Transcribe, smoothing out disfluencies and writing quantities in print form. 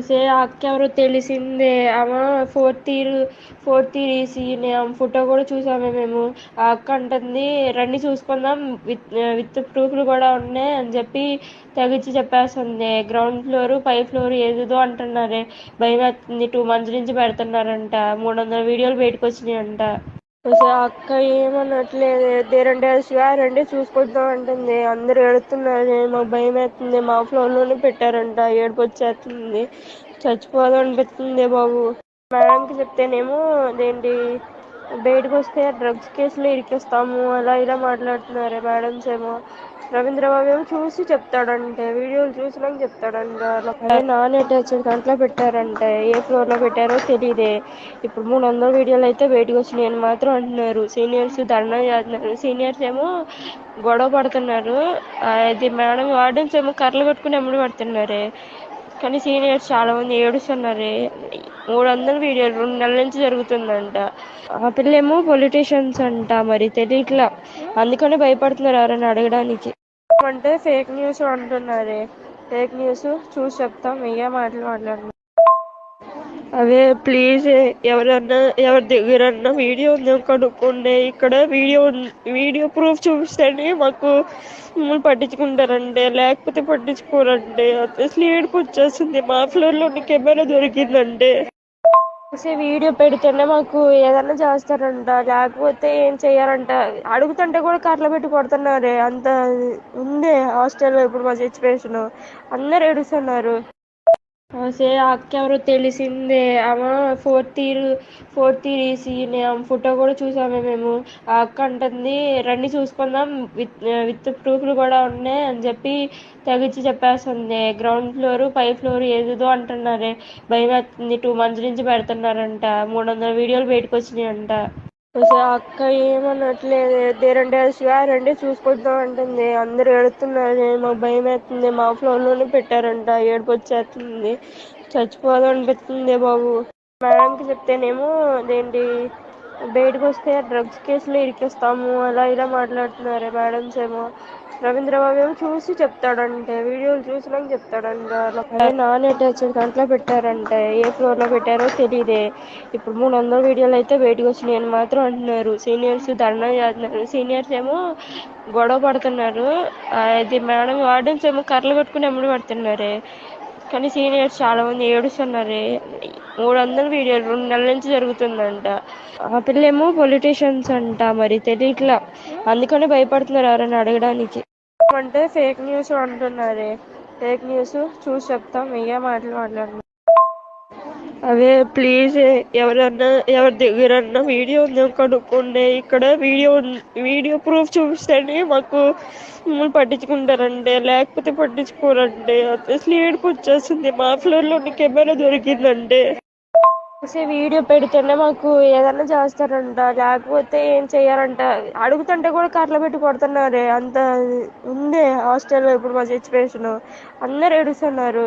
సే ఆ అక్క ఎవరో తెలిసిందే. ఆమె ఫోర్త్ ఇయర్ ఈసీనే. ఆమె ఫోటో కూడా చూసామే మేము. ఆ అక్క అంటుంది, రండి చూసుకుందాం, విత్ ప్రూఫ్లు కూడా ఉన్నాయి అని చెప్పి తెగిచ్చి చెప్పేస్తుంది. గ్రౌండ్ ఫ్లోర్, పై ఫ్లోర్ ఏదేదో అంటున్నారే. భయం వేస్తుంది. 2 months నుంచి పెడుతున్నారంట. 300 వీడియోలు బయటకు వచ్చినాయంట. అసలు ఆ అక్క ఏమనట్లేదు. దేరంటే రండి చూసుకుంటాం అంటుంది. అందరు ఏడుతున్నారు. మాకు భయం వేస్తుంది. మా ఫ్లోర్ లోనే పెట్టారంట. ఏడుపు వచ్చేస్తుంది. చచ్చిపోదాం అనిపిస్తుంది బాబు. మేడంకి చెప్తేనేమో అదేంటి, బయటకు వస్తే డ్రగ్స్ కేసులో ఇరికిస్తాము అలా ఇలా మాట్లాడుతున్నారు మేడమ్స్ ఏమో. రవీంద్రబాబు ఏమో చూసి చెప్తాడంటే, వీడియోలు చూసినాక చెప్తాడంట. అదే నాన్ అటాచ్డ్ దాంట్లో పెట్టారంటే. ఏ ఫ్లోర్ లో పెట్టారో తెలియదే. ఇప్పుడు 300 వీడియోలు అయితే బయటకు వచ్చినాయి అని మాత్రం అంటున్నారు. సీనియర్స్ ధర్నా చేస్తున్నారు. సీనియర్స్ ఏమో గొడవ పడుతున్నారు. అది మేడం వార్డెన్స్ ఏమో కర్రలు పెట్టుకుని ఎమ్మడి పడుతున్నారే. కానీ సీనియర్స్ చాలా మంది ఏడుస్తున్నారే. 300 వీడియోలు 2 నెలల నుంచి జరుగుతుందంట. ఆ పిల్లేమో పొలిటీషియన్స్ అంట. మరి తెలియట్లా, అందుకనే భయపడుతున్నారు ఎవరైనా అడగడానికి. అంటే ఫేక్ న్యూస్ అంటున్నారే. ఫేక్ న్యూస్ చూసి చెప్తాం, ఏ మాటలు మాట్లాడుతున్నారు. అవే ప్లీజ్, ఎవరన్నా ఎవరి దగ్గరన్నా వీడియో ఉందేమో కనుక్కోండి. ఇక్కడ వీడియో ప్రూఫ్ చూపిస్తేనే మాకు మమ్మల్ని పట్టించుకుంటారండి, లేకపోతే పట్టించుకోరండి. అసలు ఏడుపు వచ్చేస్తుంది. మా ఫ్లోర్ లో కెమెరా దొరికిందంటే వీడియో పెడితేనే మాకు ఏదన్నా చేస్తారంట, లేకపోతే ఏం చెయ్యారంట. అడుగుతుంటే కూడా కర్రలు పెట్టి కొడుతున్నారే. అంత ఉంది హాస్టల్లో ఇప్పుడు మా సిచ్యువేషన్. అందరు ఏడుస్తున్నారు. ఆ అక్క ఎవరో తెలిసిందే. ఆమె ఫోర్త్ ఇయర్ ఈసీనే. ఆమె ఫోటో కూడా చూసామే మేము. ఆ అక్క అంటుంది, రండి చూసుకుందాం, విత్ ప్రూఫ్లు కూడా ఉన్నాయి అని చెప్పి తెగిచ్చి చెప్పేస్తుంది. గ్రౌండ్ ఫ్లోర్, పై ఫ్లోర్ ఏదేదో అంటున్నారే. భయం వేస్తుంది. 2 months నుంచి పెడుతున్నారంట. 300 వీడియోలు బయటకు వచ్చినాయంట. అసలు ఆ అక్క ఏమనట్లేదు. దేరంటే రండి చూసుకుంటాం అంటుంది. అందరు ఏడుతున్నారు. మాకు భయం వేస్తుంది. మా ఫ్లోర్ లోనే పెట్టారంట. ఏడుపు వచ్చేస్తుంది. చచ్చిపోదాం అనిపిస్తుంది బాబు. మేడంకి చెప్తేనేమో అదేంటి, బయటకు వస్తే డ్రగ్స్ కేసులో ఇరికిస్తాము అలా ఇలా మాట్లాడుతున్నారు మేడమ్స్ ఏమో. రవీంద్రబాబు ఏమో చూసి చెప్తాడంటే, వీడియోలు చూసినాక చెప్తాడంట. అదే నాన్ అటాచ్డ్ దాంట్లో పెట్టారంటే. ఏ ఫ్లోర్ లో పెట్టారో తెలియదే. ఇప్పుడు 300 వీడియోలు అయితే బయటకు వచ్చినాయి అని మాత్రం అంటున్నారు. సీనియర్స్ ధర్నా చేస్తున్నారు. సీనియర్స్ ఏమో గొడవ పడుతున్నారు. అది మేడం వార్డెన్స్ ఏమో కర్రలు పెట్టుకుని ఎమ్మడి పడుతున్నారే. కానీ సీనియర్స్ చాలా మంది ఏడుస్తున్నారే. 300 వీడియోలు 2 నెలల నుంచి జరుగుతుందంట. ఆ పిల్లేమో పొలిటీషియన్స్ అంట. మరి తెలియట్లా, అందుకనే భయపడుతున్నారు ఎవరైనా అడగడానికి. అంటే ఫేక్ న్యూస్ అంటున్నారే. ఫేక్ న్యూస్ చూసి చెప్తాం, ఏ మాటలు మాట్లాడుతున్నారు. అవే ప్లీజ్, ఎవరన్నా ఎవరి దగ్గరన్నా వీడియో ఉందేమో కనుక్కోండి. ఇక్కడ వీడియో ప్రూఫ్ చూపిస్తేనే మాకు మమ్మల్ని పట్టించుకుంటారండి, లేకపోతే పట్టించుకోరండి. అసలు ఏడుపు వచ్చేస్తుంది. మా ఫ్లోర్ లో కెమెరా దొరికిందంటే వీడియో పెడితేనే మాకు ఏదన్నా చేస్తారంట, లేకపోతే ఏం చెయ్యారంట. అడుగుతుంటే కూడా కర్రలు పెట్టి కొడుతున్నారే. అంత ఉంది హాస్టల్లో ఇప్పుడు మా సిచ్యువేషన్. అందరు ఏడుస్తున్నారు.